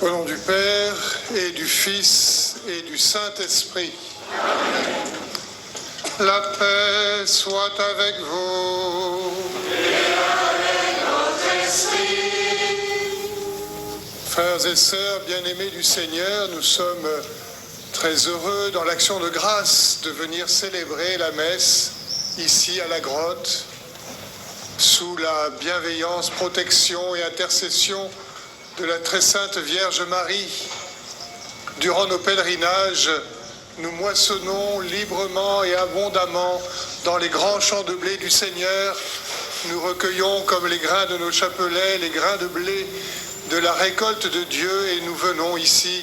Au nom du Père et du Fils et du Saint-Esprit. La paix soit avec vous. Et avec votre esprit. Frères et sœurs bien-aimés du Seigneur, nous sommes très heureux dans l'action de grâce de venir célébrer la messe ici à la grotte, sous la bienveillance, protection et intercession de la très sainte Vierge Marie. Durant nos pèlerinages, nous moissonnons librement et abondamment dans les grands champs de blé du Seigneur. Nous recueillons comme les grains de nos chapelets, les grains de blé de la récolte de Dieu, et nous venons ici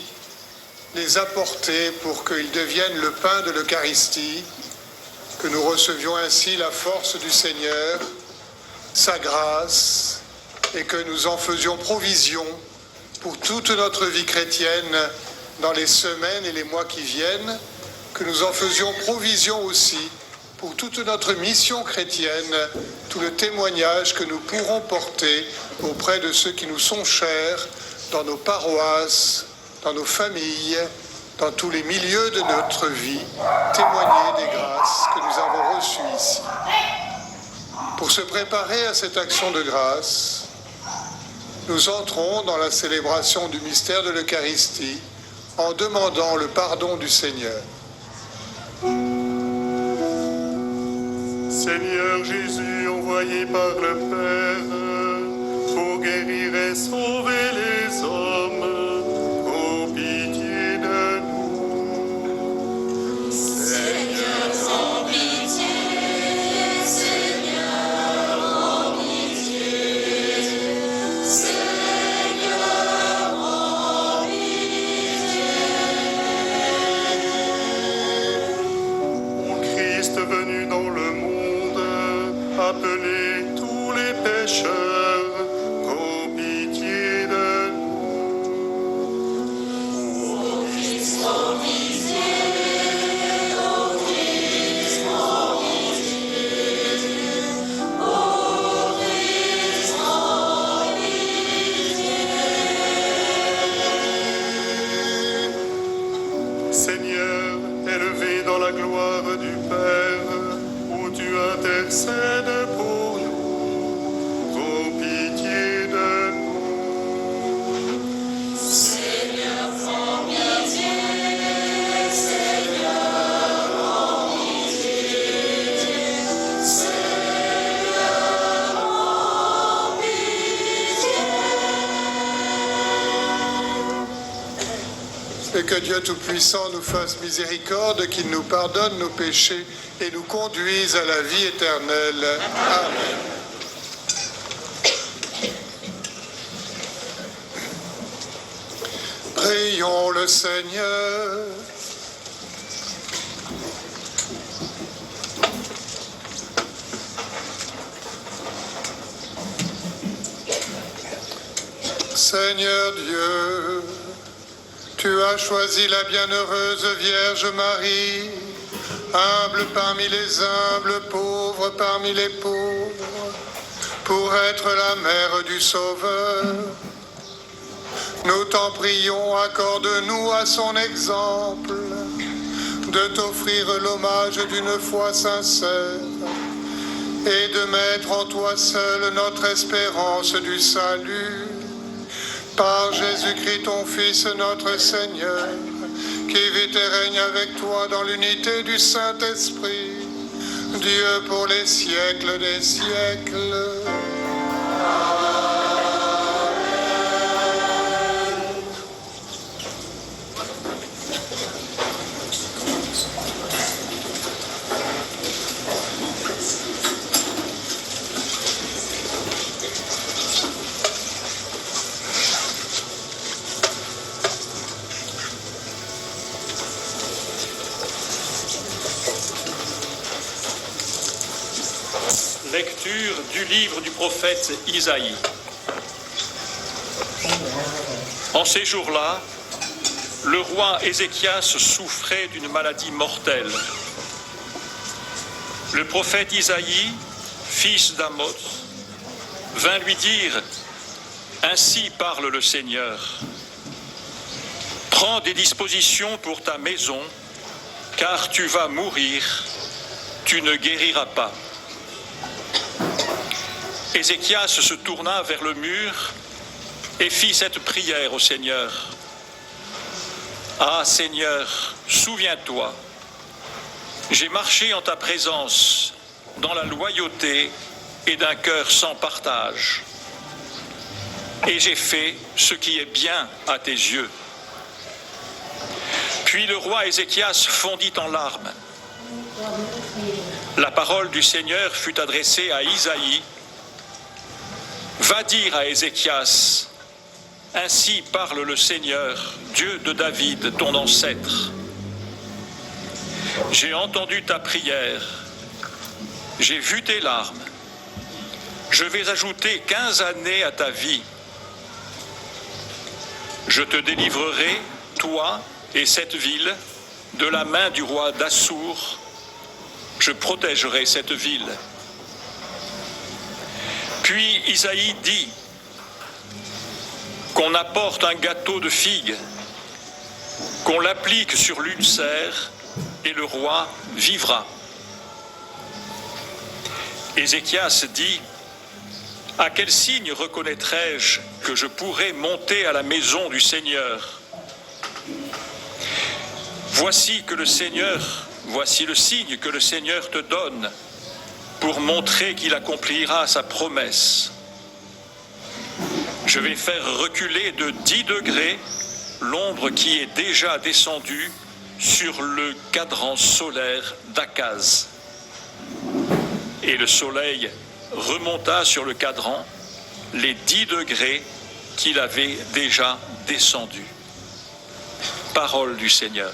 les apporter pour qu'ils deviennent le pain de l'Eucharistie, que nous recevions ainsi la force du Seigneur, sa grâce, et que nous en faisions provision pour toute notre vie chrétienne dans les semaines et les mois qui viennent, que nous en faisions provision aussi pour toute notre mission chrétienne, tout le témoignage que nous pourrons porter auprès de ceux qui nous sont chers, dans nos paroisses, dans nos familles, dans tous les milieux de notre vie, témoigner des grâces que nous avons reçues ici. Pour se préparer à cette action de grâce, nous entrons dans la célébration du mystère de l'Eucharistie en demandant le pardon du Seigneur. Seigneur Jésus, envoyé par le Père pour guérir et sauver les hommes, ô pitié de nous. Seigneur, en pitié. Seigneur, en pitié. Seigneur, en pitié. Ô Christ venu dans le monde, appelez tous les pécheurs, ô pitié de nous. Ô Christ, en pitié. Ô Christ, en pitié. Ô Christ, en pitié. Seigneur, élevé dans la gloire du Père, où tu intercèdes pour nous, ô pitié de nous. Seigneur, en pitié. Seigneur, en pitié. Seigneur, en pitié. Et que Dieu Tout-Puissant nous fasse miséricorde, qu'il nous pardonne nos péchés et nous conduise à la vie éternelle. Amen. Prions le Seigneur. Seigneur Dieu, tu as choisi la bienheureuse Vierge Marie, humble parmi les humbles, pauvre parmi les pauvres, pour être la mère du Sauveur. Nous t'en prions, accorde-nous à son exemple de t'offrir l'hommage d'une foi sincère et de mettre en toi seul notre espérance du salut. Par Jésus-Christ, ton Fils, notre Seigneur, qui vit et règne avec toi dans l'unité du Saint-Esprit, Dieu pour les siècles des siècles. Lecture du livre du prophète Isaïe. En ces jours-là, le roi Ézéchias souffrait d'une maladie mortelle. Le prophète Isaïe, fils d'Amoz, vint lui dire « Ainsi parle le Seigneur. Prends des dispositions pour ta maison, car tu vas mourir, tu ne guériras pas. Ézéchias se tourna vers le mur et fit cette prière au Seigneur. Ah Seigneur, souviens-toi, j'ai marché en ta présence dans la loyauté et d'un cœur sans partage. Et j'ai fait ce qui est bien à tes yeux. Puis le roi Ézéchias fondit en larmes. La parole du Seigneur fut adressée à Isaïe. Va dire à Ézéchias, ainsi parle le Seigneur, Dieu de David, ton ancêtre. J'ai entendu ta prière, j'ai vu tes larmes. Je vais ajouter 15 années à ta vie. Je te délivrerai, toi et cette ville, de la main du roi d'Assour. Je protégerai cette ville. Puis Isaïe dit qu'on apporte un gâteau de figues, qu'on l'applique sur l'ulcère et le roi vivra. Ézéchias dit: à quel signe reconnaîtrai-je que je pourrai monter à la maison du Seigneur? Voici le signe que le Seigneur te donne pour montrer qu'il accomplira sa promesse. Je vais faire reculer de 10 degrés l'ombre qui est déjà descendue sur le cadran solaire d'Akaz. Et le soleil remonta sur le cadran les 10 degrés qu'il avait déjà descendus. Parole du Seigneur.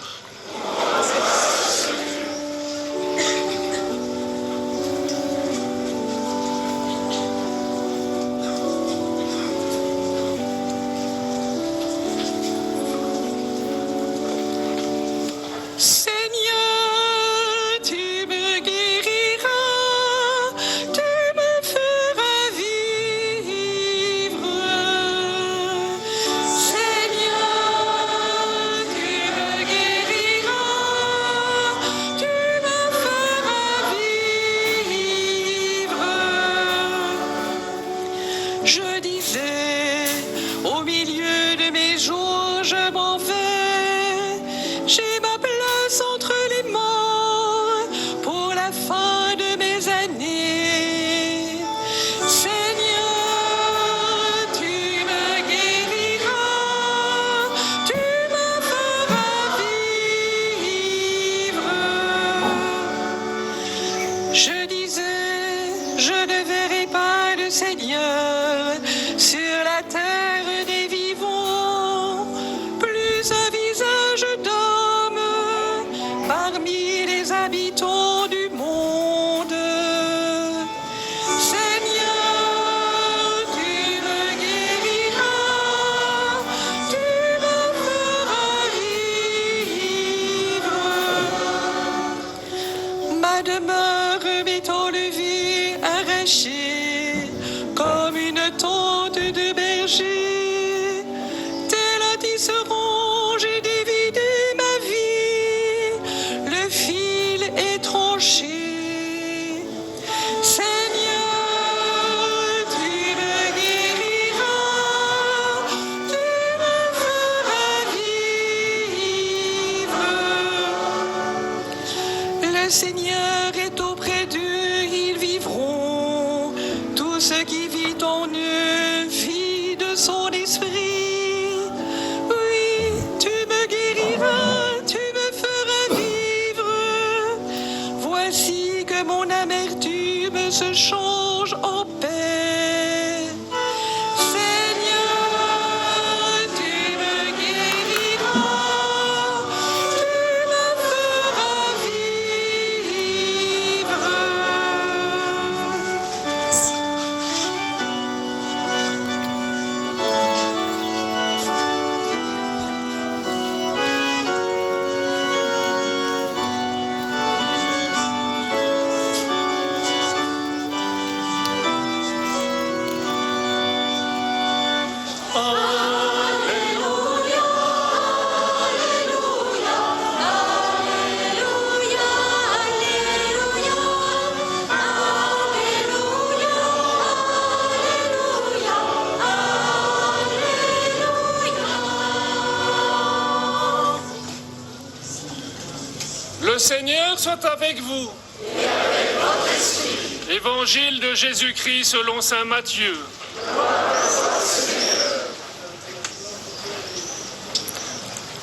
Le Seigneur soit avec vous. Et avec votre esprit. Évangile de Jésus-Christ selon saint Matthieu.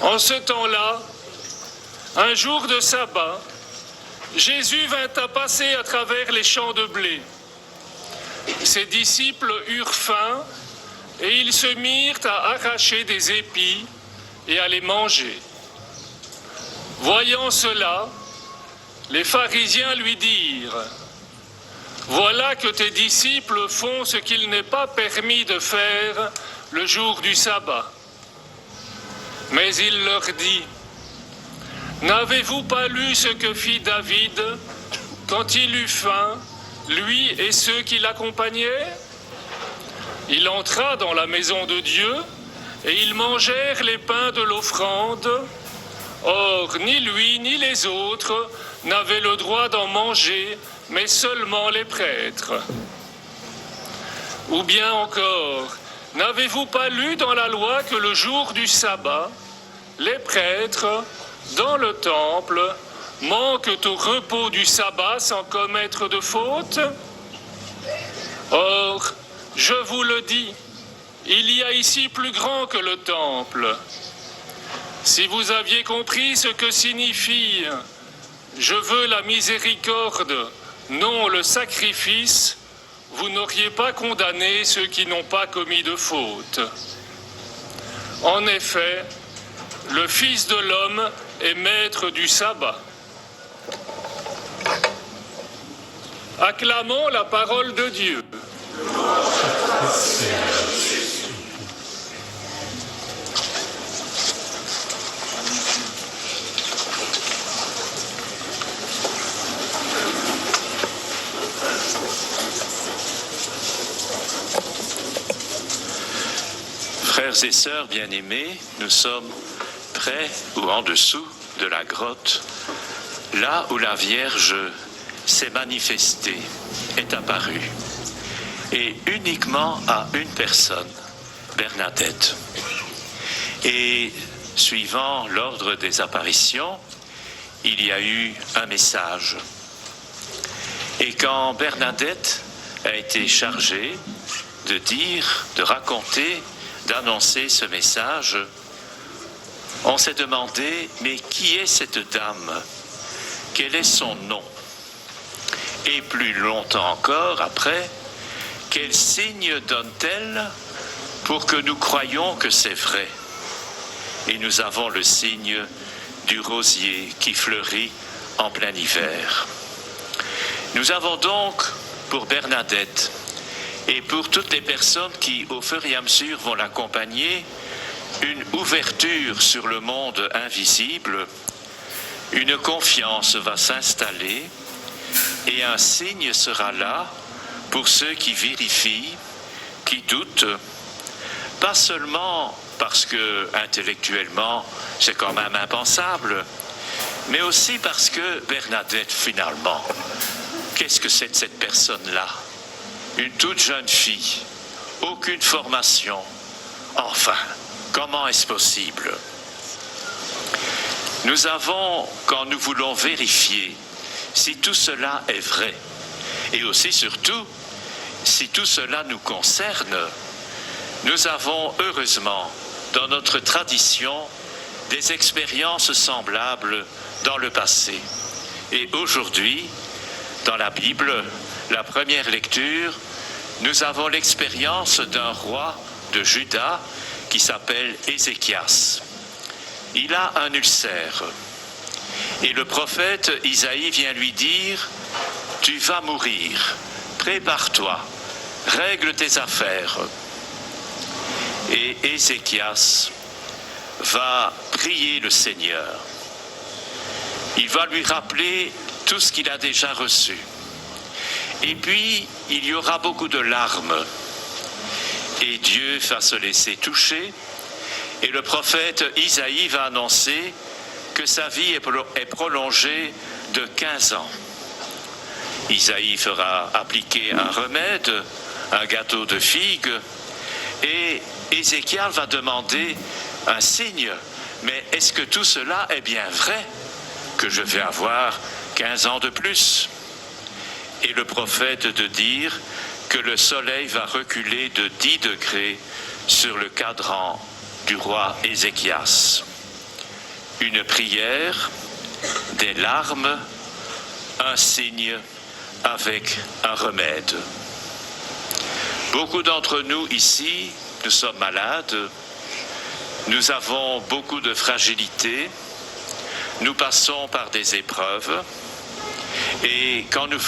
En ce temps-là, un jour de sabbat, Jésus vint à passer à travers les champs de blé. Ses disciples eurent faim et ils se mirent à arracher des épis et à les manger. Voyant cela, les pharisiens lui dirent : « Voilà que tes disciples font ce qu'il n'est pas permis de faire le jour du sabbat. » Mais il leur dit : « N'avez-vous pas lu ce que fit David quand il eut faim, lui et ceux qui l'accompagnaient ? Il entra dans la maison de Dieu et ils mangèrent les pains de l'offrande. Or, ni lui ni les autres n'avaient le droit d'en manger, mais seulement les prêtres. Ou bien encore, n'avez-vous pas lu dans la loi que le jour du sabbat, les prêtres, dans le temple, manquent au repos du sabbat sans commettre de faute ? Or, je vous le dis, il y a ici plus grand que le temple. Si vous aviez compris ce que signifie « Je veux la miséricorde, non le sacrifice », vous n'auriez pas condamné ceux qui n'ont pas commis de faute. En effet, le Fils de l'homme est maître du sabbat. Acclamons la parole de Dieu. Frères et sœurs bien-aimés, nous sommes près ou en dessous de la grotte, là où la Vierge s'est manifestée, est apparue, et uniquement à une personne, Bernadette. Et suivant l'ordre des apparitions, il y a eu un message. Et quand Bernadette a été chargée de dire, de raconter, d'annoncer ce message, on s'est demandé, mais qui est cette dame ? Quel est son nom ? Et plus longtemps encore après, quel signe donne-t-elle pour que nous croyions que c'est vrai ? Et nous avons le signe du rosier qui fleurit en plein hiver. Nous avons donc, pour Bernadette, et pour toutes les personnes qui, au fur et à mesure, vont l'accompagner, une ouverture sur le monde invisible, une confiance va s'installer et un signe sera là pour ceux qui vérifient, qui doutent, pas seulement parce que intellectuellement c'est quand même impensable, mais aussi parce que Bernadette, finalement, qu'est-ce que c'est de cette personne-là ? Une toute jeune fille, aucune formation. Enfin, comment est-ce possible ? Nous avons, quand nous voulons vérifier si tout cela est vrai, et aussi surtout, si tout cela nous concerne, nous avons heureusement, dans notre tradition, des expériences semblables dans le passé. Et aujourd'hui, dans la Bible, la première lecture, nous avons l'expérience d'un roi de Juda qui s'appelle Ézéchias. Il a un ulcère. Et le prophète Isaïe vient lui dire « Tu vas mourir, prépare-toi, règle tes affaires. » Et Ézéchias va prier le Seigneur. Il va lui rappeler tout ce qu'il a déjà reçu. Et puis, il y aura beaucoup de larmes. Et Dieu va se laisser toucher. Et le prophète Isaïe va annoncer que sa vie est prolongée de 15 ans. Isaïe fera appliquer un remède, un gâteau de figues, et Ézéchias va demander un signe. Mais est-ce que tout cela est bien vrai ? que je vais avoir 15 ans de plus. Et le prophète de dire que le soleil va reculer de 10 degrés sur le cadran du roi Ézéchias. Une prière, des larmes, un signe avec un remède. Beaucoup d'entre nous ici, nous sommes malades, nous avons beaucoup de fragilité, nous passons par des épreuves et quand nous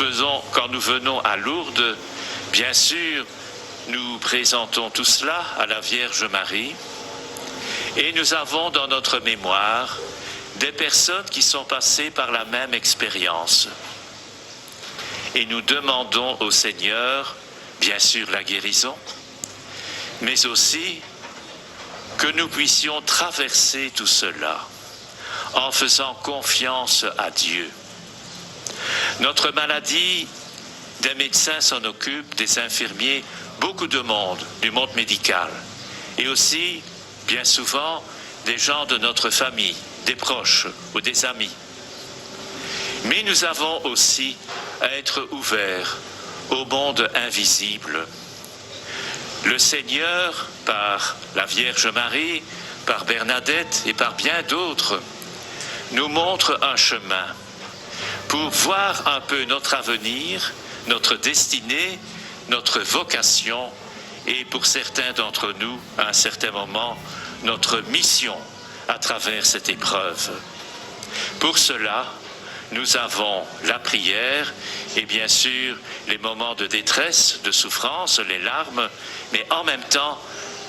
venons à Lourdes, bien sûr, nous présentons tout cela à la Vierge Marie et nous avons dans notre mémoire des personnes qui sont passées par la même expérience. Et nous demandons au Seigneur, bien sûr, la guérison, mais aussi que nous puissions traverser tout cela en faisant confiance à Dieu. Notre maladie, des médecins s'en occupent, des infirmiers, beaucoup de monde, du monde médical, et aussi, bien souvent, des gens de notre famille, des proches ou des amis. Mais nous avons aussi à être ouverts au monde invisible. Le Seigneur, par la Vierge Marie, par Bernadette et par bien d'autres, nous montre un chemin pour voir un peu notre avenir, notre destinée, notre vocation et pour certains d'entre nous, à un certain moment, notre mission à travers cette épreuve. Pour cela, nous avons la prière et bien sûr les moments de détresse, de souffrance, les larmes, mais en même temps,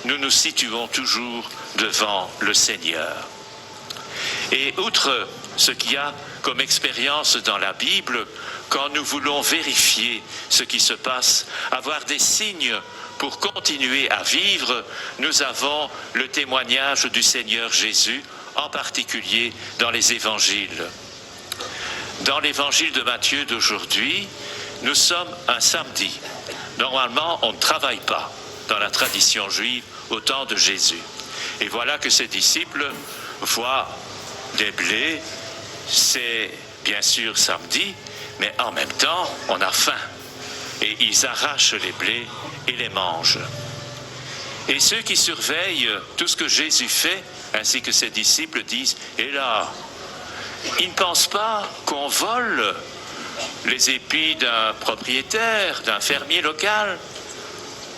nous nous situons toujours devant le Seigneur. Et outre ce qu'il y a comme expérience dans la Bible, quand nous voulons vérifier ce qui se passe, avoir des signes pour continuer à vivre, nous avons le témoignage du Seigneur Jésus, en particulier dans les évangiles. Dans l'évangile de Matthieu d'aujourd'hui, nous sommes un samedi. Normalement, on ne travaille pas dans la tradition juive au temps de Jésus. Et voilà que ses disciples voient des blés, c'est bien sûr samedi, mais en même temps, on a faim. Et ils arrachent les blés et les mangent. Et ceux qui surveillent tout ce que Jésus fait, ainsi que ses disciples, disent « Et là, ils ne pensent pas qu'on vole les épis d'un propriétaire, d'un fermier local,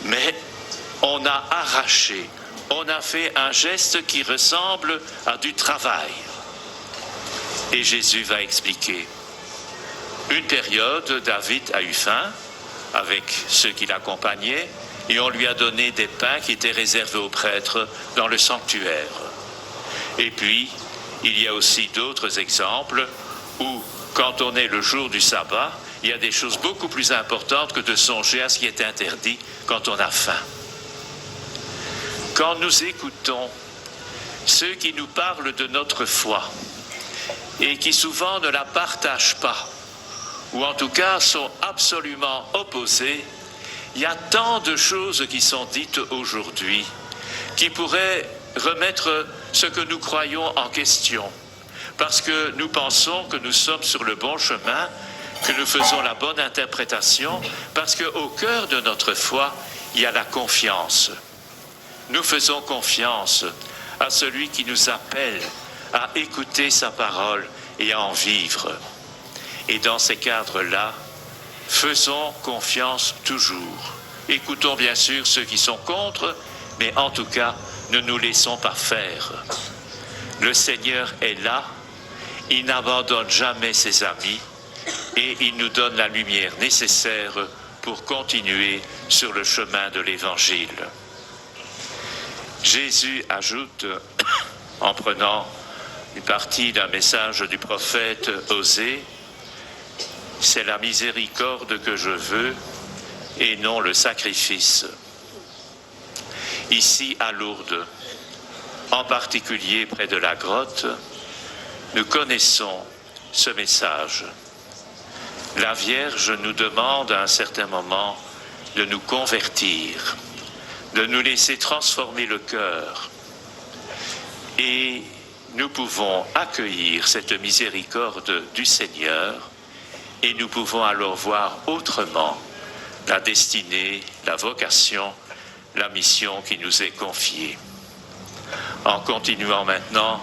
mais on a arraché, on a fait un geste qui ressemble à du travail. » Et Jésus va expliquer. Une période, David a eu faim avec ceux qui l'accompagnaient et on lui a donné des pains qui étaient réservés aux prêtres dans le sanctuaire. Et puis, il y a aussi d'autres exemples où, quand on est le jour du sabbat, il y a des choses beaucoup plus importantes que de songer à ce qui est interdit quand on a faim. Quand nous écoutons ceux qui nous parlent de notre foi et qui souvent ne la partagent pas, ou en tout cas sont absolument opposés, il y a tant de choses qui sont dites aujourd'hui qui pourraient remettre ce que nous croyons en question, parce que nous pensons que nous sommes sur le bon chemin, que nous faisons la bonne interprétation, parce qu'au cœur de notre foi, il y a la confiance. Nous faisons confiance à celui qui nous appelle à écouter sa parole et à en vivre. Et dans ces cadres-là, faisons confiance toujours. Écoutons bien sûr ceux qui sont contre, mais en tout cas, ne nous laissons pas faire. Le Seigneur est là, il n'abandonne jamais ses amis et il nous donne la lumière nécessaire pour continuer sur le chemin de l'Évangile. Jésus ajoute, en prenant une partie d'un message du prophète Osée, « C'est la miséricorde que je veux et non le sacrifice. » Ici à Lourdes, en particulier près de la grotte, nous connaissons ce message. La Vierge nous demande à un certain moment de nous convertir, de nous laisser transformer le cœur et nous pouvons accueillir cette miséricorde du Seigneur et nous pouvons alors voir autrement la destinée, la vocation, la mission qui nous est confiée. En continuant maintenant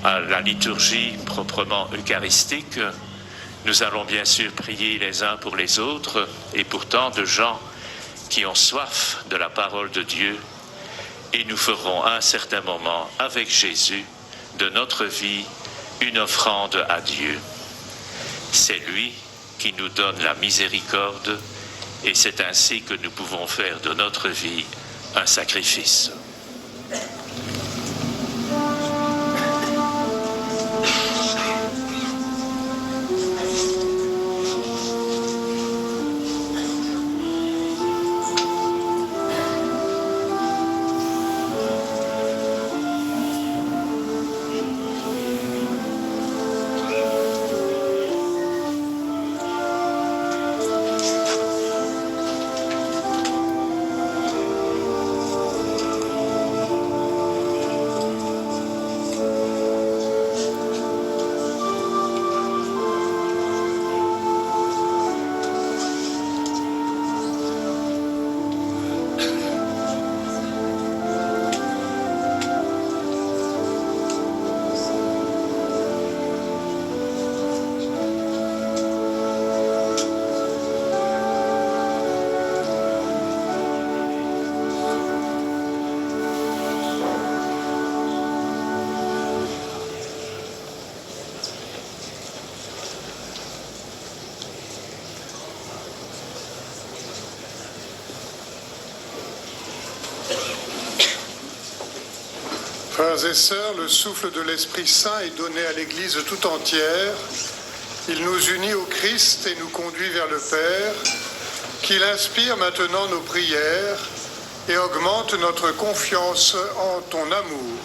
à la liturgie proprement eucharistique, nous allons bien sûr prier les uns pour les autres et pour tant de gens qui ont soif de la parole de Dieu, et nous ferons à un certain moment avec Jésus de notre vie une offrande à Dieu. C'est lui qui nous donne la miséricorde et c'est ainsi que nous pouvons faire de notre vie un sacrifice. Frères et sœurs, le souffle de l'Esprit Saint est donné à l'Église tout entière. Il nous unit au Christ et nous conduit vers le Père, qu'il inspire maintenant nos prières et augmente notre confiance en ton amour.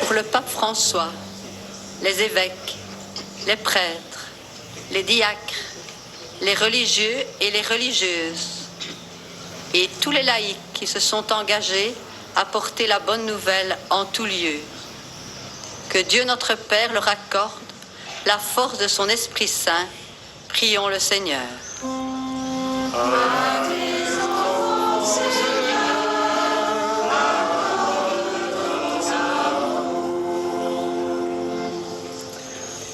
Pour le pape François, les évêques, les prêtres, les diacres, les religieux et les religieuses, et tous les laïcs qui se sont engagés à porter la bonne nouvelle en tout lieu. Que Dieu notre Père leur accorde la force de son Esprit Saint. Prions le Seigneur. Amen.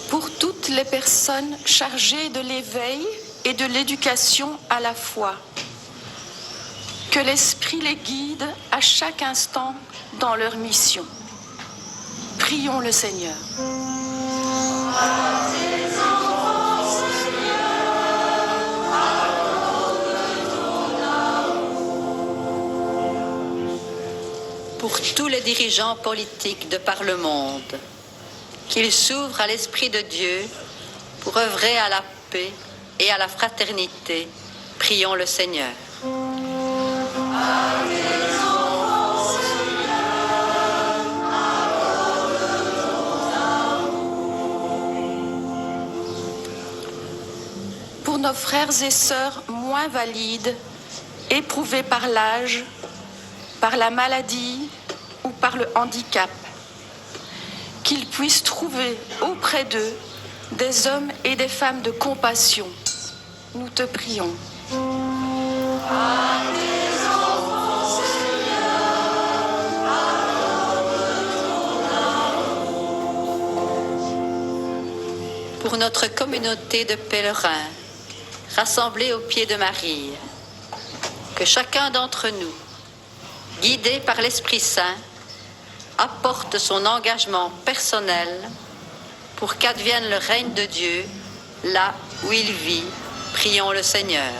Pour toutes les personnes chargées de l'éveil et de l'éducation à la foi, que l'Esprit les guide à chaque instant dans leur mission. Prions le Seigneur. Pour tous les dirigeants politiques de par le monde, qu'ils s'ouvrent à l'Esprit de Dieu pour œuvrer à la paix et à la fraternité. Prions le Seigneur. Pour nos frères et sœurs moins valides, éprouvés par l'âge, par la maladie ou par le handicap, qu'ils puissent trouver auprès d'eux des hommes et des femmes de compassion. Nous te prions. Pour notre communauté de pèlerins, rassemblés au pied de Marie, que chacun d'entre nous, guidé par l'Esprit Saint, apporte son engagement personnel pour qu'advienne le règne de Dieu là où il vit. Prions le Seigneur.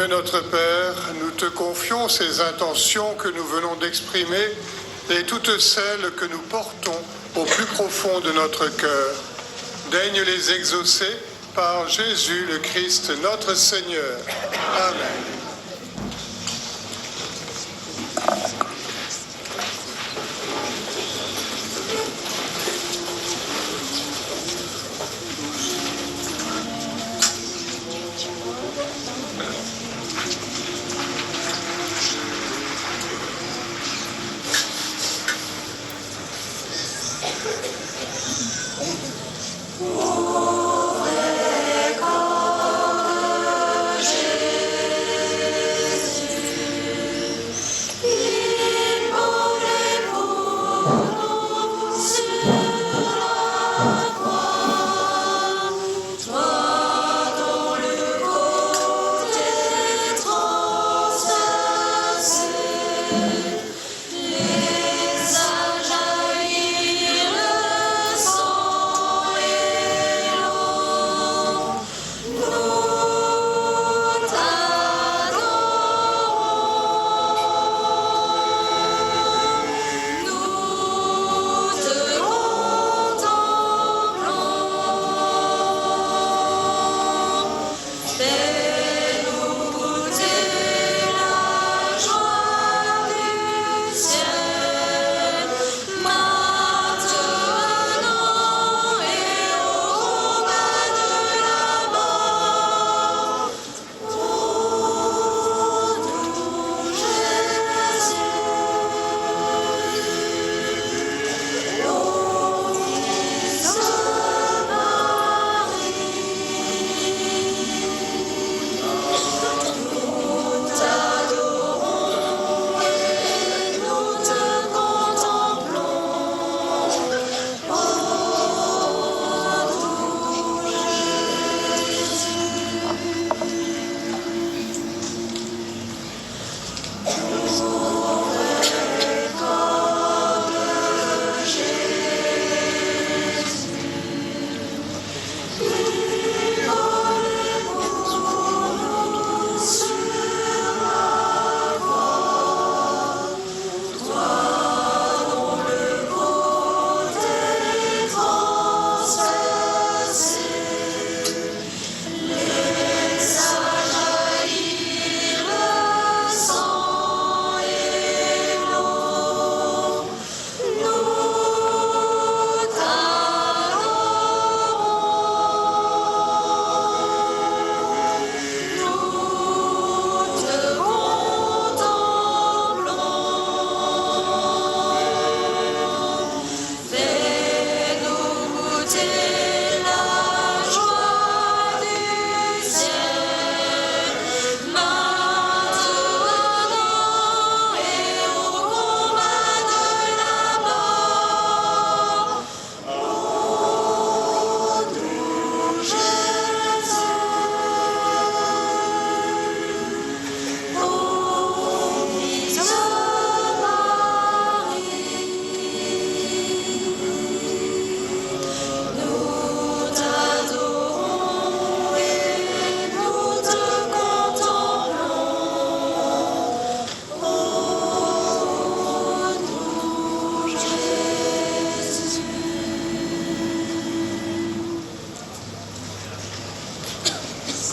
Dieu notre Père, nous te confions ces intentions que nous venons d'exprimer et toutes celles que nous portons au plus profond de notre cœur. Daigne les exaucer par Jésus le Christ notre Seigneur. Amen.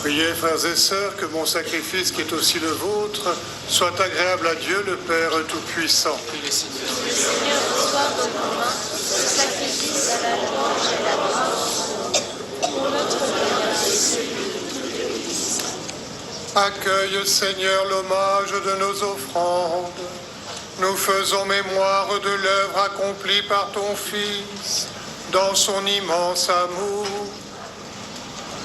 Priez, frères et sœurs, que mon sacrifice, qui est aussi le vôtre, soit agréable à Dieu, le Père Tout-Puissant. Que le Seigneur reçoive de nos mains ce sacrifice à la louange et la gloire, pour notre bien et celui de toute l'Église. Accueille, Seigneur, l'hommage de nos offrandes. Nous faisons mémoire de l'œuvre accomplie par ton Fils dans son immense amour.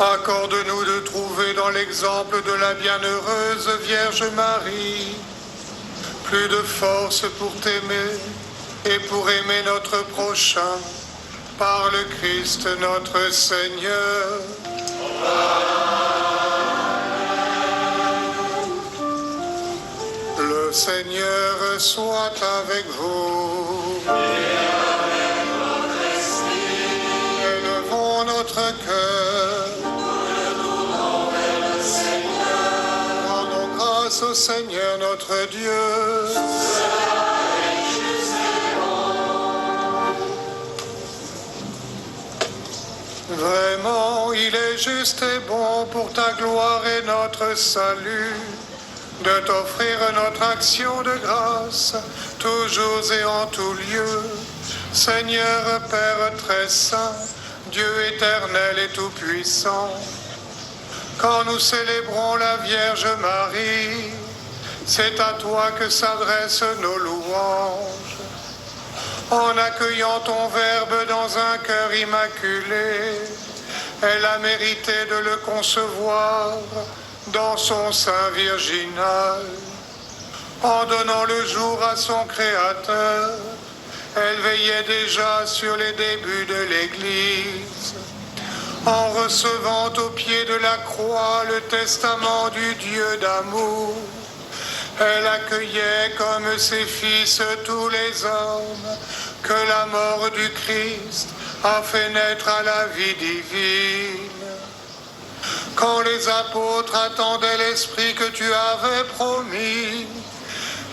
Accorde-nous de trouver dans l'exemple de la bienheureuse Vierge Marie plus de force pour t'aimer et pour aimer notre prochain par le Christ notre Seigneur. Le Seigneur soit avec vous. Et avec votre esprit. Élevons notre cœur. Nous le tournons vers le Seigneur. Rendons notre Dieu. Vraiment, il est juste et bon pour ta gloire et notre salut de t'offrir notre action de grâce, toujours et en tout lieu. Seigneur Père très saint, Dieu éternel et tout-puissant, quand nous célébrons la Vierge Marie, c'est à toi que s'adressent nos louanges. En accueillant ton Verbe dans un cœur immaculé, elle a mérité de le concevoir dans son sein virginal. En donnant le jour à son Créateur, elle veillait déjà sur les débuts de l'Église. En recevant au pied de la croix le testament du Dieu d'amour, elle accueillait comme ses fils tous les hommes que la mort du Christ a fait naître à la vie divine. Quand les apôtres attendaient l'Esprit que tu avais promis,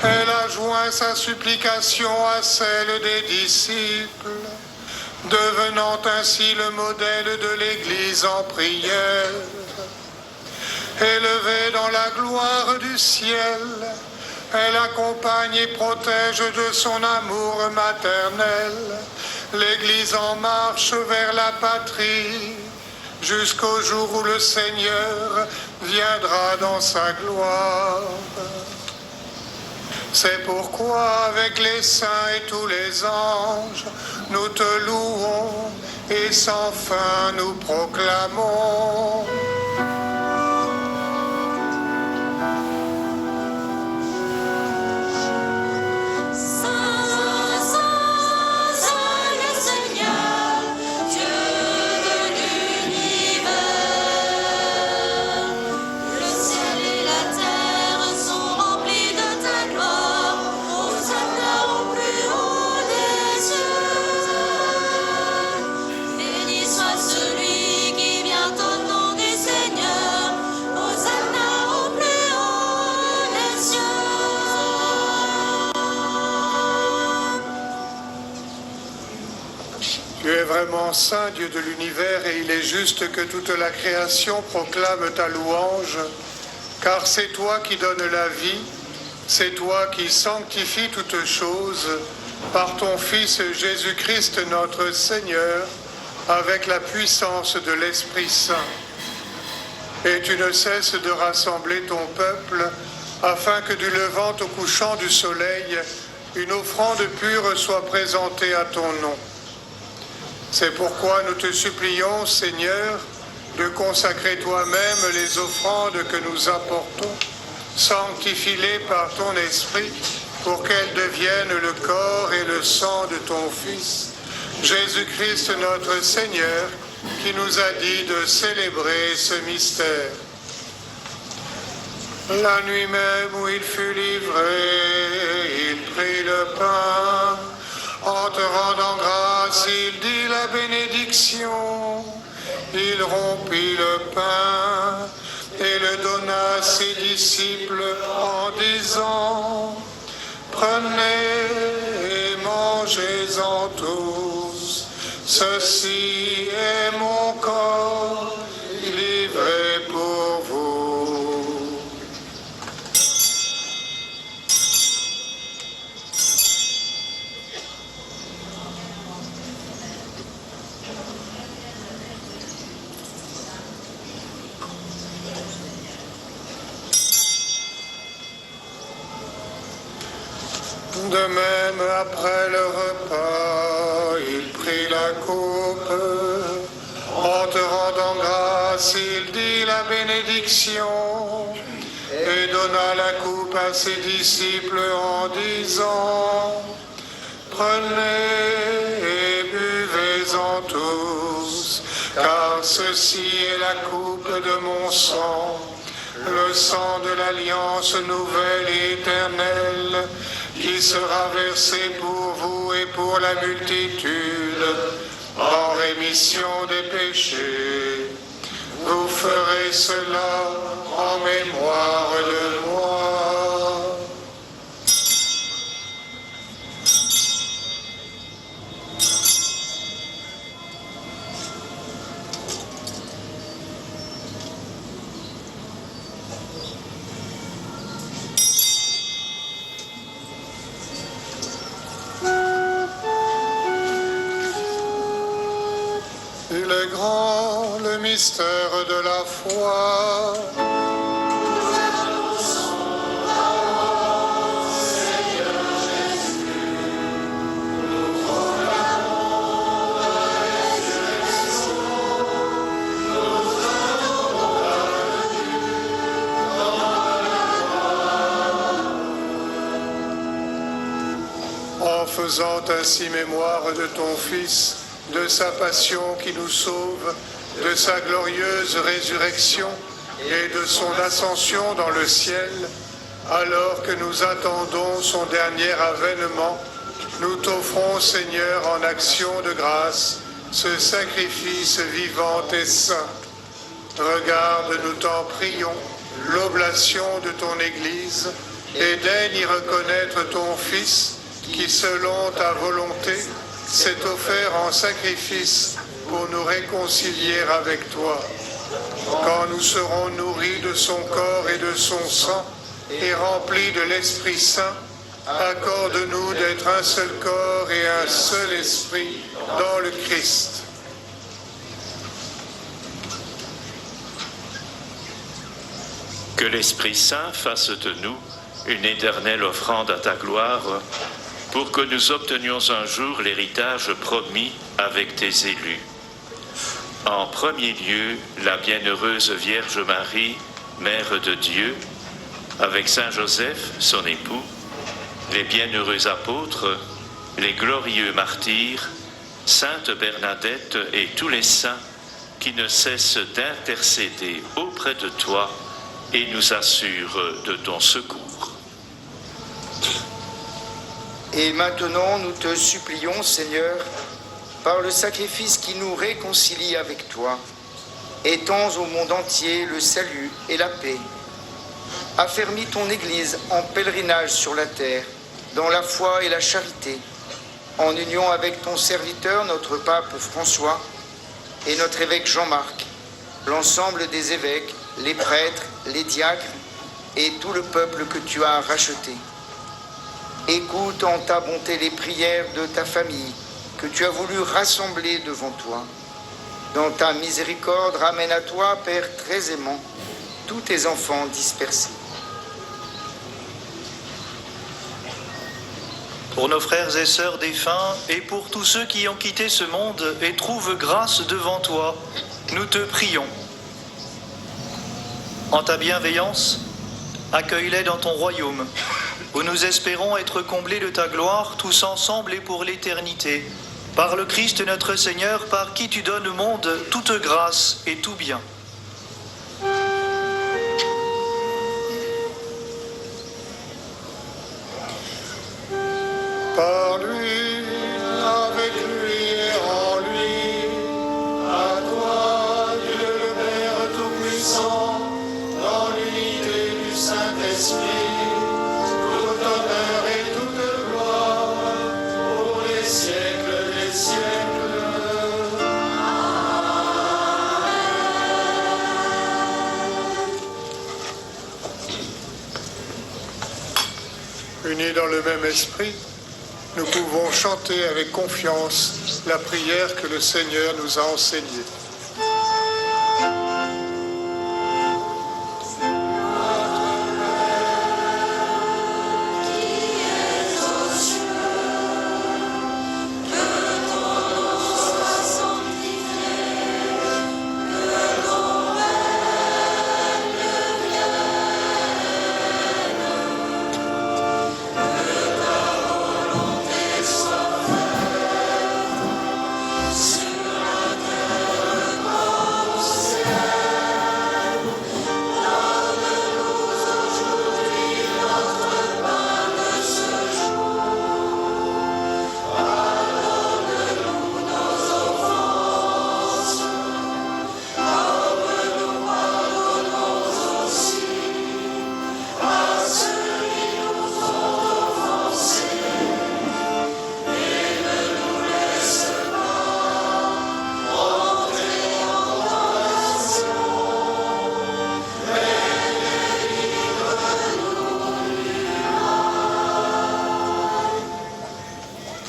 elle a joint sa supplication à celle des disciples, devenant ainsi le modèle de l'Église en prière. Élevée dans la gloire du ciel, elle accompagne et protège de son amour maternel l'Église en marche vers la patrie, jusqu'au jour où le Seigneur viendra dans sa gloire. C'est pourquoi, avec les saints et tous les anges, nous te louons et sans fin nous proclamons. Tu es vraiment saint, Dieu de l'univers, et il est juste que toute la création proclame ta louange, car c'est toi qui donnes la vie, c'est toi qui sanctifies toutes choses par ton Fils Jésus-Christ notre Seigneur, avec la puissance de l'Esprit Saint. Et tu ne cesses de rassembler ton peuple, afin que du levant au couchant du soleil, une offrande pure soit présentée à ton nom. C'est pourquoi nous te supplions, Seigneur, de consacrer toi-même les offrandes que nous apportons. Sanctifie-les par ton Esprit, pour qu'elles deviennent le corps et le sang de ton Fils, Jésus-Christ notre Seigneur, qui nous a dit de célébrer ce mystère. La nuit même où il fut livré, il prit le pain. En te rendant grâce, il dit la bénédiction. Il rompit le pain et le donna à ses disciples en disant: Prenez et mangez-en tous. Ceci est mon corps livré pour vous. De même, après le repas, il prit la coupe. En te rendant grâce, il dit la bénédiction et donna la coupe à ses disciples en disant: Prenez et buvez-en tous, car ceci est la coupe de mon sang, le sang de l'alliance nouvelle et éternelle, qui sera versé pour vous et pour la multitude en rémission des péchés. Vous ferez cela en mémoire de moi. mystère de la foi. En faisant ainsi mémoire de ton Fils, de sa passion qui nous sauve, de sa glorieuse résurrection et de son ascension dans le ciel, alors que nous attendons son dernier avènement, nous t'offrons, Seigneur, en action de grâce, ce sacrifice vivant et saint. Regarde, nous t'en prions, l'oblation de ton Église, et daigne y reconnaître ton Fils, qui, selon ta volonté, s'est offert en sacrifice pour nous réconcilier avec toi. Quand nous serons nourris de son corps et de son sang, et remplis de l'Esprit Saint, accorde-nous d'être un seul corps et un seul esprit dans le Christ. Que l'Esprit Saint fasse de nous une éternelle offrande à ta gloire, pour que nous obtenions un jour l'héritage promis avec tes élus. En premier lieu, la bienheureuse Vierge Marie, Mère de Dieu, avec Saint Joseph, son époux, les bienheureux apôtres, les glorieux martyrs, Sainte Bernadette et tous les saints qui ne cessent d'intercéder auprès de toi et nous assurent de ton secours. Et maintenant, nous te supplions, Seigneur, par le sacrifice qui nous réconcilie avec toi, étends au monde entier le salut et la paix. Affermis ton Église en pèlerinage sur la terre, dans la foi et la charité, en union avec ton serviteur, notre pape François, et notre évêque Jean-Marc, l'ensemble des évêques, les prêtres, les diacres et tout le peuple que tu as racheté. Écoute en ta bonté les prières de ta famille que tu as voulu rassembler devant toi. Dans ta miséricorde, ramène à toi, Père très aimant, tous tes enfants dispersés. Pour nos frères et sœurs défunts et pour tous ceux qui ont quitté ce monde et trouvent grâce devant toi, nous te prions. En ta bienveillance, accueille-les dans ton royaume, où nous espérons être comblés de ta gloire, tous ensemble et pour l'éternité, par le Christ notre Seigneur, par qui tu donnes au monde toute grâce et tout bien. Par lui, avec lui et en lui, à toi, Dieu le Père Tout-Puissant, dans l'unité du Saint-Esprit, tout honneur et toute gloire, pour les siècles des siècles. Unis dans le même esprit, nous pouvons chanter avec confiance la prière que le Seigneur nous a enseignée.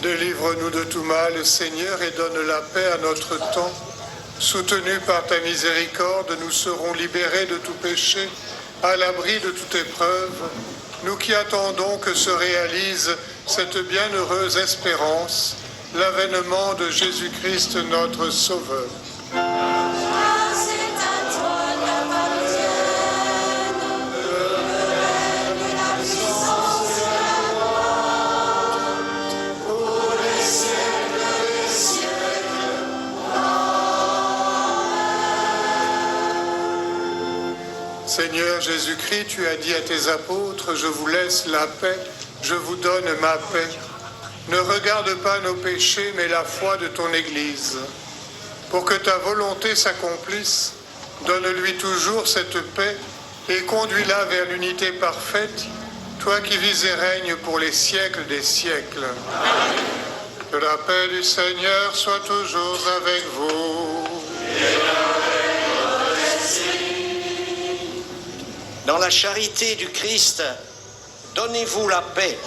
Délivre-nous de tout mal, Seigneur, et donne la paix à notre temps, Soutenus par ta miséricorde, nous serons libérés de tout péché, à l'abri de toute épreuve, nous qui attendons que se réalise cette bienheureuse espérance, l'avènement de Jésus-Christ notre Sauveur. Seigneur Jésus-Christ, tu as dit à tes apôtres, je vous laisse la paix, je vous donne ma paix. Ne regarde pas nos péchés, mais la foi de ton Église. Pour que ta volonté s'accomplisse, donne-lui toujours cette paix et conduis-la vers l'unité parfaite, toi qui vis et règnes pour les siècles des siècles. Que la paix du Seigneur soit toujours avec vous. Dans la charité du Christ, donnez-vous la paix.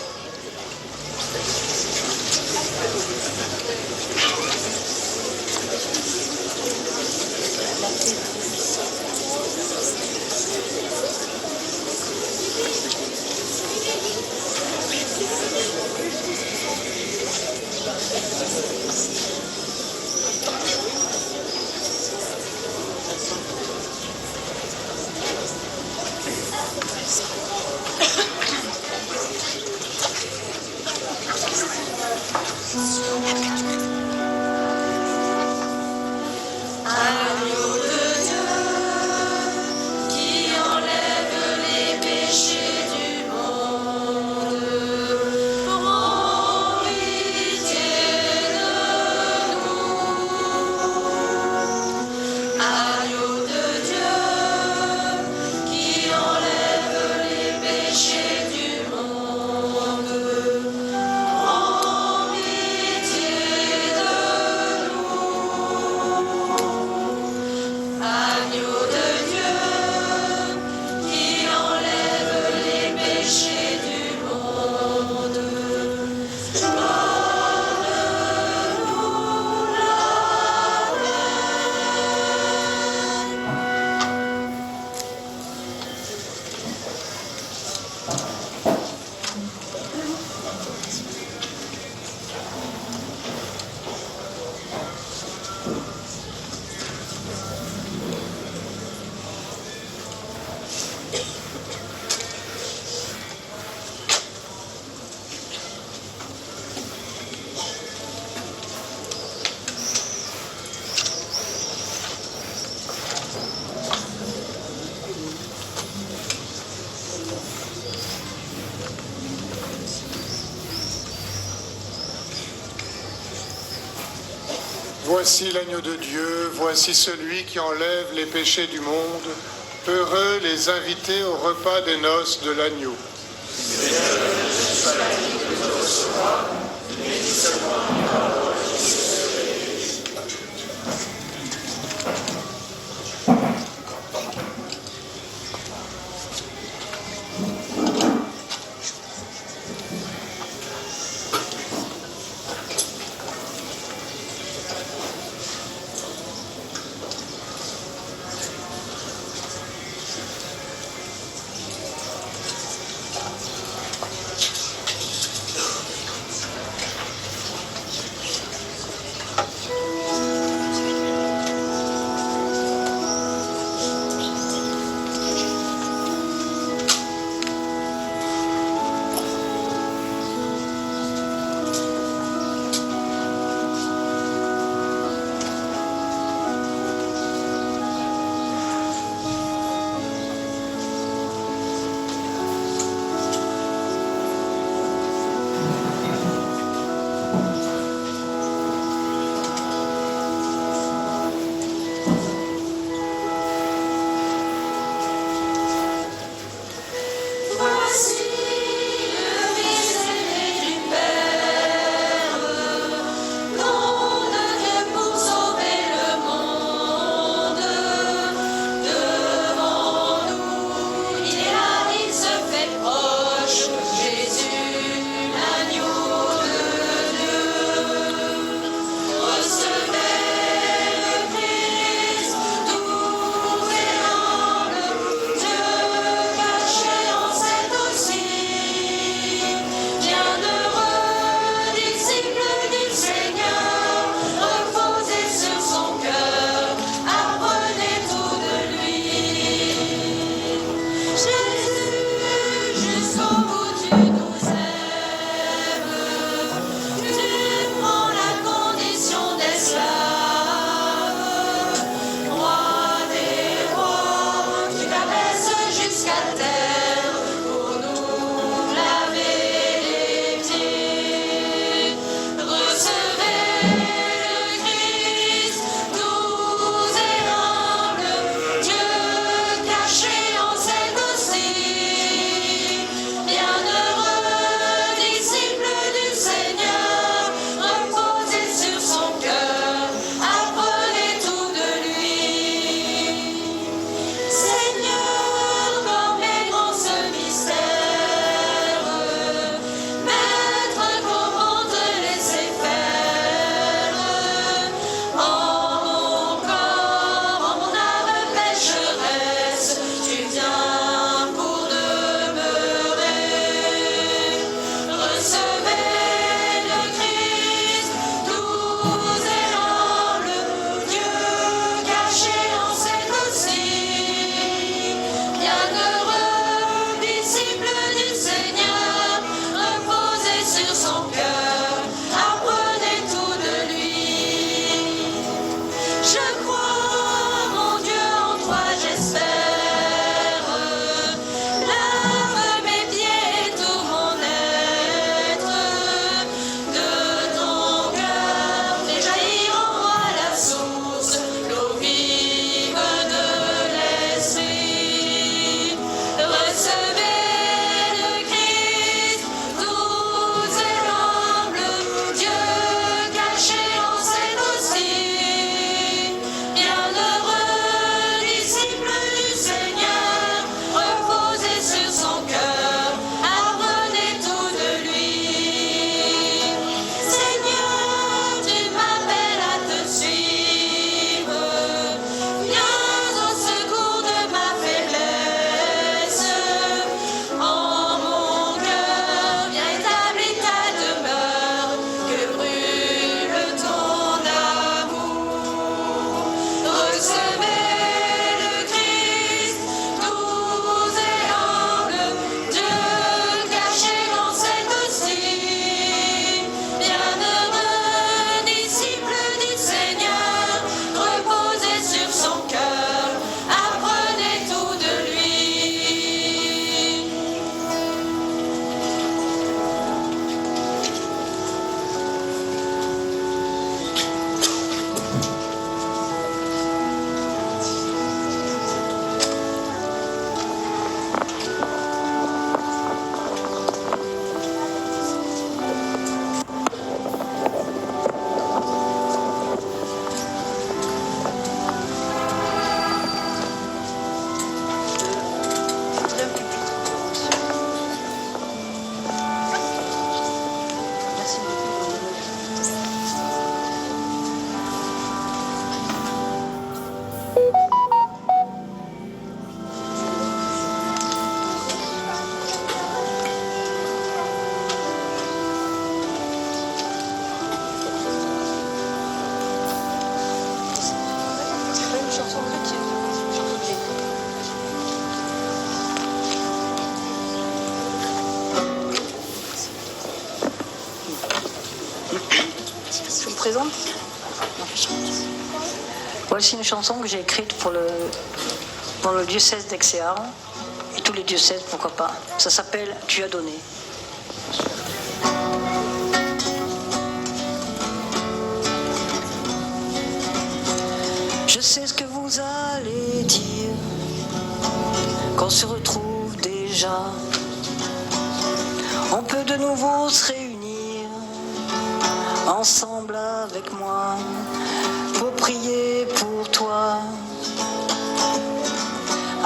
Voici l'agneau de Dieu, voici celui qui enlève les péchés du monde. Heureux les invités au repas des noces de l'agneau. Je vous présente. Voici une chanson que j'ai écrite pour le diocèse d'Exéard et tous les diocèses, pourquoi pas. Ça s'appelle « Tu as donné ». Je sais ce que vous allez dire qu'on se retrouve déjà. On peut de nouveau se réunir ensemble avec moi pour prier pour toi.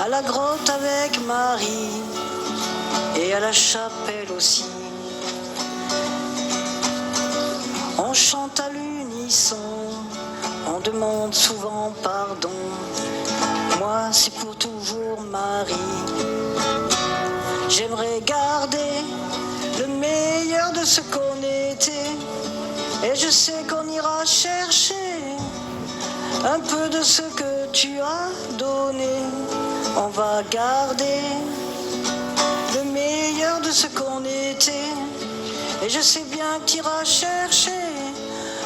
À la grotte avec Marie et à la chapelle aussi. On chante à l'unisson. On demande souvent pardon. Moi, c'est pour toujours Marie. J'aimerais garder le meilleur de ce qu'on était. Et je sais qu'on ira chercher un peu de ce que tu as donné. On va garder le meilleur de ce qu'on était. Et je sais bien que tu iras chercher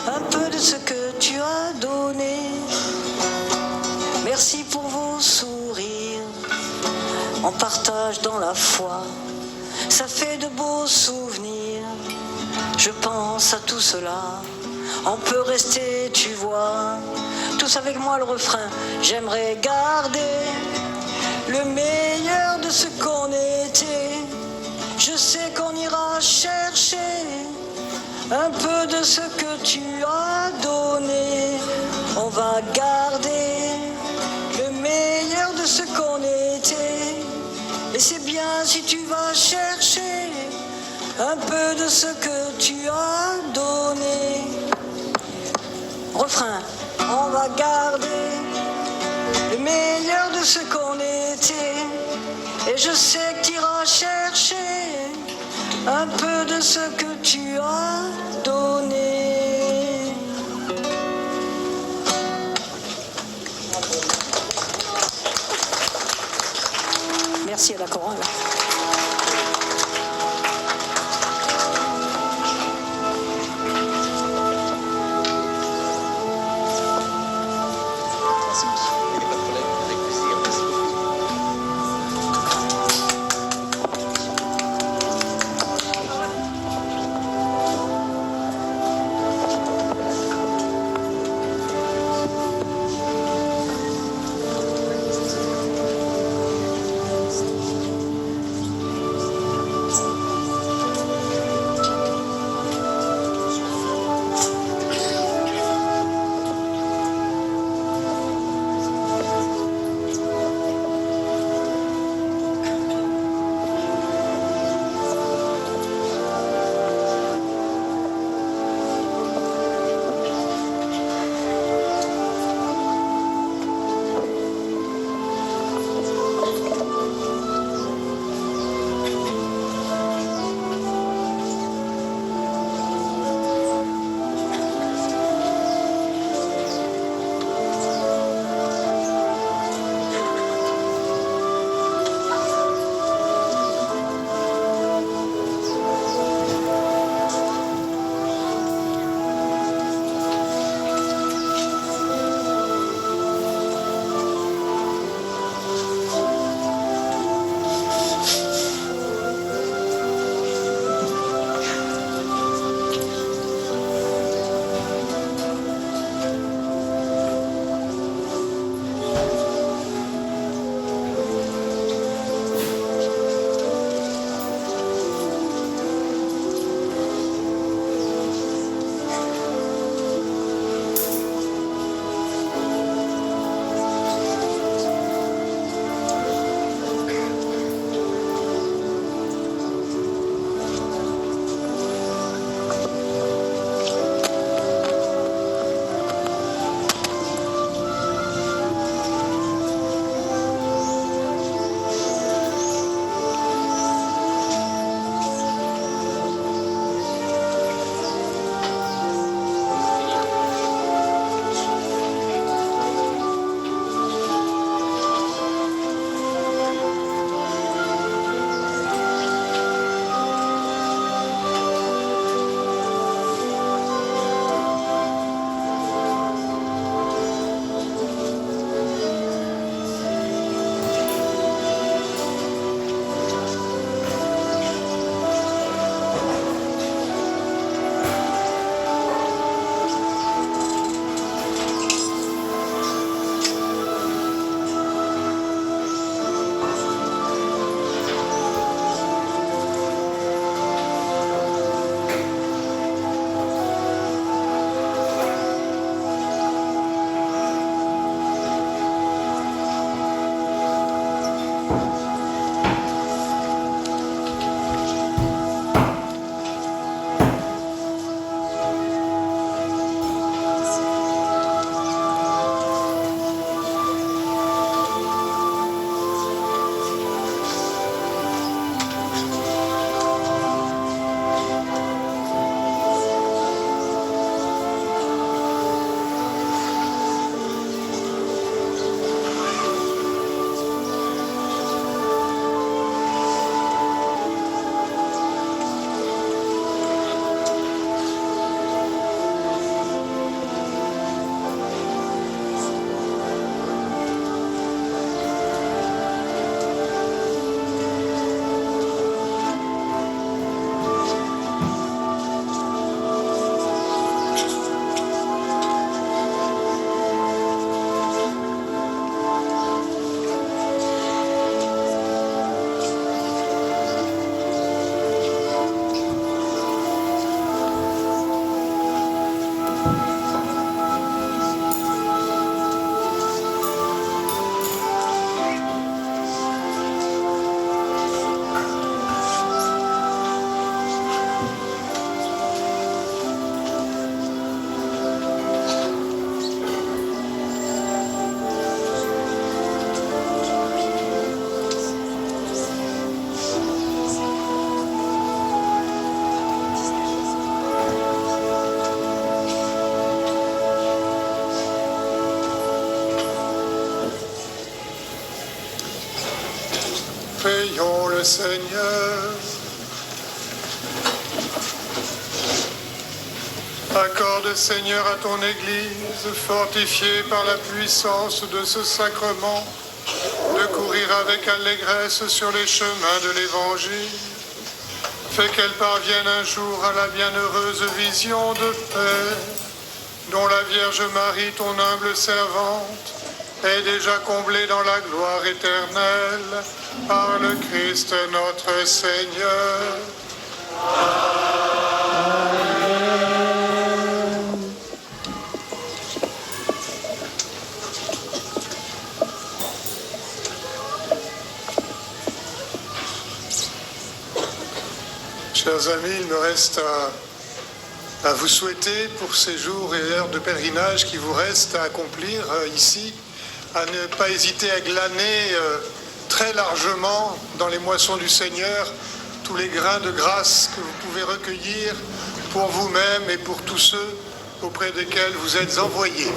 un peu de ce que tu as donné. Merci pour vos sourires. On partage dans la foi. Ça fait de beaux souvenirs. Je pense à tout cela. On peut rester, tu vois. Tous avec moi le refrain. J'aimerais garder le meilleur de ce qu'on était. Je sais qu'on ira chercher un peu de ce que tu as donné. On va garder le meilleur de ce qu'on était. Et c'est bien si tu vas chercher un peu de ce que tu as donné. Refrain. On va garder le meilleur de ce qu'on était. Et je sais que tu iras chercher un peu de ce que tu as donné. Merci à la chorale. Seigneur. Accorde, Seigneur, à ton Église, fortifiée par la puissance de ce sacrement, de courir avec allégresse sur les chemins de l'Évangile. Fais qu'elle parvienne un jour à la bienheureuse vision de paix, dont la Vierge Marie, ton humble servante, est déjà comblée dans la gloire éternelle, par le Christ notre Seigneur. Chers amis, il me reste à vous souhaiter pour ces jours et heures de pèlerinage qui vous restent à accomplir ici, à ne pas hésiter à glaner très largement dans les moissons du Seigneur tous les grains de grâce que vous pouvez recueillir pour vous-même et pour tous ceux auprès desquels vous êtes envoyés.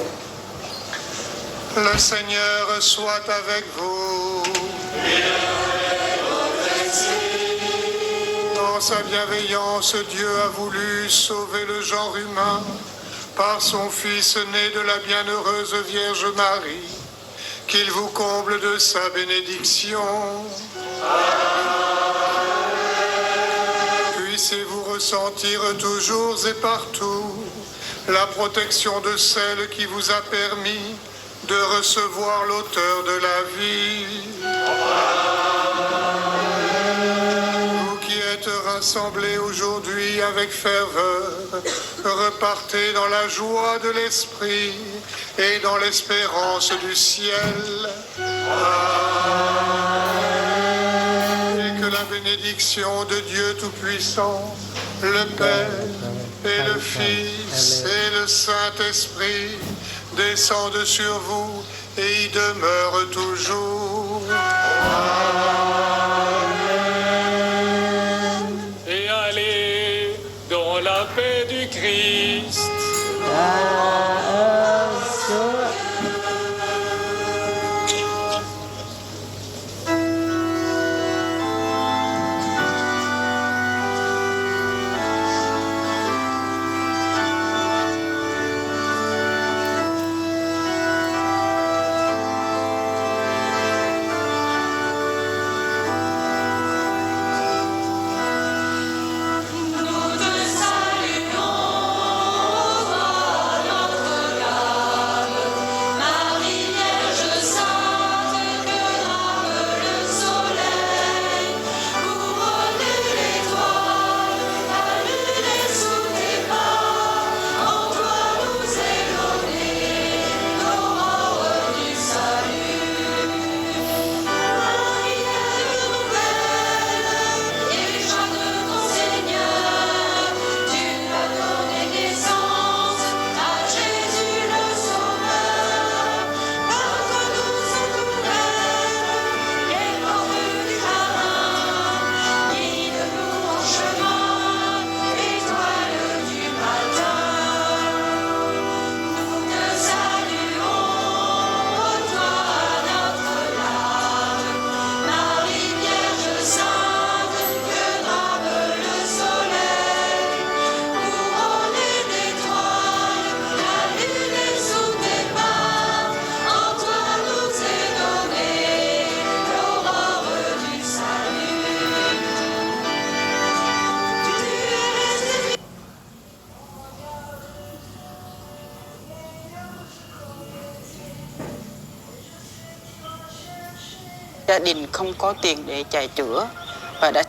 Le Seigneur soit avec vous. Dans sa bienveillance, Dieu a voulu sauver le genre humain par son Fils né de la bienheureuse Vierge Marie. Qu'il vous comble de sa bénédiction. Puissiez-vous ressentir toujours et partout la protection de celle qui vous a permis de recevoir l'auteur de la vie. Vous qui êtes rassemblés aujourd'hui avec ferveur, repartez dans la joie de l'Esprit et dans l'espérance du ciel. Et que la bénédiction de Dieu Tout-Puissant, le Père et le Fils et le Saint-Esprit descendent sur vous et y demeurent toujours. Et allez dans la paix du Christ. Gia đình không có tiền để chạy chữa và đã